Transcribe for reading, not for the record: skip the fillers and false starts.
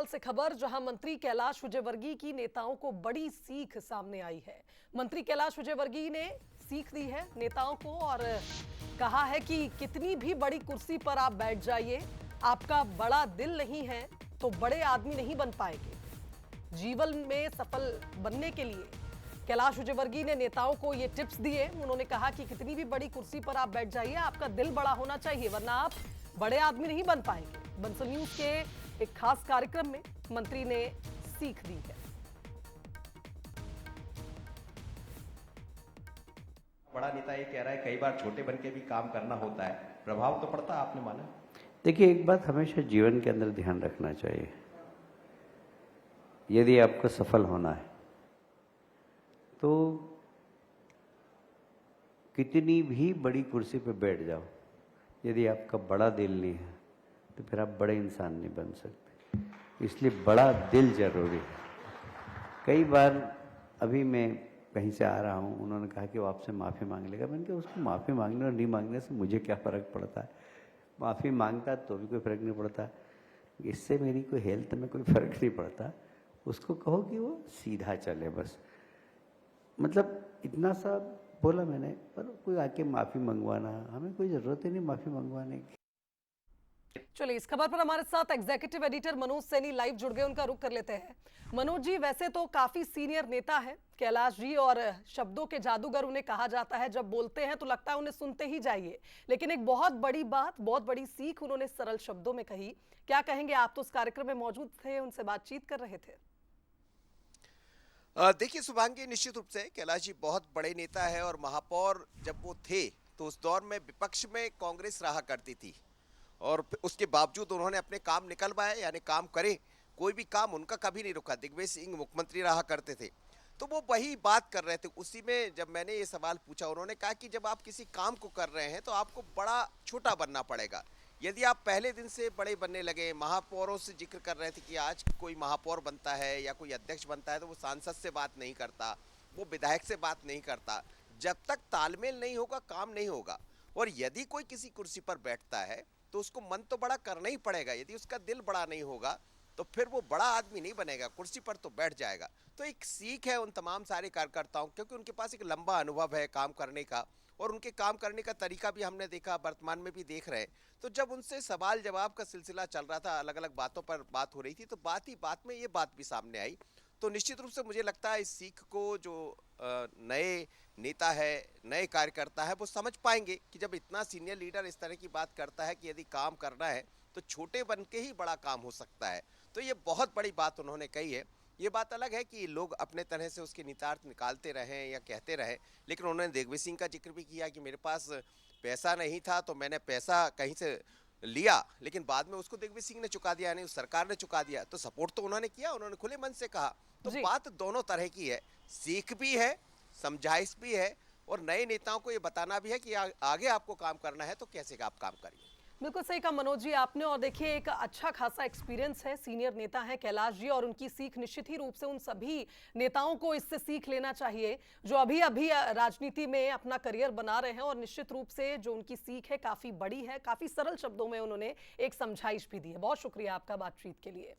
से खबर, जहां मंत्री कैलाश विजयवर्गीय की नेताओं को बड़ी सीख सामने आई है। मंत्री कैलाश विजयवर्गीय ने सीख दी है नेताओं को और कहा है कि कितनी भी बड़ी कुर्सी पर आप बैठ जाइए, आपका बड़ा दिल नहीं है तो बड़े आदमी नहीं बन पाएंगे। जीवन में सफल बनने के लिए कैलाश विजयवर्गीय ने नेताओं को ये टिप्स दिए। उन्होंने कहा कि कितनी भी बड़ी कुर्सी पर आप बैठ जाइए, आपका दिल बड़ा होना चाहिए, वरना आप बड़े आदमी नहीं बन पाएंगे। बंसल न्यूज के एक खास कार्यक्रम में मंत्री ने सीख दी है। बड़ा नेता ये कह रहा है कई बार छोटे बन के भी काम करना होता है, प्रभाव तो पड़ता है, आपने माना? देखिए, एक बात हमेशा जीवन के अंदर ध्यान रखना चाहिए, यदि आपको सफल होना है तो कितनी भी बड़ी कुर्सी पे बैठ जाओ, यदि आपका बड़ा दिल नहीं है तो फिर आप बड़े इंसान नहीं बन सकते। इसलिए बड़ा दिल जरूरी है। कई बार अभी मैं कहीं से आ रहा हूँ, उन्होंने कहा कि वो आपसे माफ़ी मांग लेगा। मैंने कहा उसको माफ़ी मांगने और नहीं मांगने से मुझे क्या फ़र्क पड़ता है, माफ़ी मांगता तो भी कोई फ़र्क नहीं पड़ता, इससे मेरी कोई हेल्थ में कोई फ़र्क नहीं पड़ता। उसको कहो कि वो सीधा चले बस, मतलब इतना सा बोला मैंने। पर कोई आके माफ़ी मंगवाना, हमें कोई ज़रूरत ही नहीं माफ़ी मंगवाने की। चलिए, इस खबर पर हमारे साथ executive editor Manoj Saini live जुड़ गए, उनका रुख कर लेते हैं। मनोज जी, वैसे तो काफी सीनियर नेता है कैलाश जी और शब्दों के जादूगर उन्हें कहा जाता है। जब बोलते हैं तो लगता है उन्हें सुनते ही जाइए, लेकिन एक बहुत बड़ी बात, बहुत बड़ी सीख उन्होंने सरल शब्दों में कही। क्या कहेंगे? आप तो उस कार्यक्रम में मौजूद थे, उनसे बातचीत कर रहे थे। देखिए शुभांगी, निश्चित रूप से कैलाश जी बहुत बड़े नेता है और महापौर जब वो थे तो उस दौर में विपक्ष में कांग्रेस रहा करती थी और उसके बावजूद उन्होंने अपने काम निकलवाए, यानी काम करे, कोई भी काम उनका कभी नहीं रुका। दिग्विजय सिंह मुख्यमंत्री रहा करते थे तो वो वही बात कर रहे थे। उसी में जब मैंने ये सवाल पूछा, उन्होंने कहा कि जब आप किसी काम को कर रहे हैं तो आपको बड़ा छोटा बनना पड़ेगा। यदि आप पहले दिन से बड़े बनने लगे, महापौरों से जिक्र कर रहे थे कि आज कोई महापौर बनता है या कोई अध्यक्ष बनता है तो वो सांसद से बात नहीं करता, वो विधायक से बात नहीं करता। जब तक तालमेल नहीं होगा काम नहीं होगा। और यदि कोई किसी कुर्सी पर बैठता है तो उसको मन तो बड़ा करना ही पड़ेगा। यदि उसका दिल बड़ा नहीं होगा तो फिर वो बड़ा आदमी नहीं बनेगा, कुर्सी पर तो बैठ जाएगा। तो एक सीख है उन तमाम सारे कार्यकर्ताओं, क्योंकि उनके पास एक लंबा अनुभव है काम करने का और उनके काम करने का तरीका भी हमने देखा, वर्तमान में भी देख रहे हैं। तो जब उनसे सवाल जवाब का सिलसिला चल रहा था, अलग अलग बातों पर बात हो रही थी, तो बात ही बात में ये बात भी सामने आई। तो निश्चित रूप से मुझे लगता है इस सीख को जो नए नेता है, नए कार्यकर्ता है, वो समझ पाएंगे कि जब इतना सीनियर लीडर इस तरह की बात करता है कि यदि काम करना है तो छोटे बन के ही बड़ा काम हो सकता है। तो ये बहुत बड़ी बात उन्होंने कही है। ये बात अलग है कि लोग अपने तरह से उसके नितार्थ निकालते रहे या कहते रहे, लेकिन उन्होंने दिग्विजय सिंह का जिक्र भी किया कि मेरे पास पैसा नहीं था तो मैंने पैसा कहीं से लिया, लेकिन बाद में उसको दिग्विजय सिंह ने चुका दिया, नहीं उस सरकार ने चुका दिया। तो सपोर्ट तो उन्होंने किया, उन्होंने खुले मन से कहा। तो बात दोनों तरह की है, सीख भी है, समझाइश भी है, और नए नेताओं को ये बताना भी है कि आगे आपको काम करना है तो कैसे आप काम करिए। बिल्कुल सही कहा मनोज जी आपने। और देखिए, एक अच्छा खासा एक्सपीरियंस है, सीनियर नेता है कैलाश जी, और उनकी सीख निश्चित ही रूप से उन सभी नेताओं को इससे सीख लेना चाहिए जो अभी अभी राजनीति में अपना करियर बना रहे हैं। और निश्चित रूप से जो उनकी सीख है काफी बड़ी है, काफी सरल शब्दों में उन्होंने एक समझाइश भी दी है। बहुत शुक्रिया आपका बातचीत के लिए।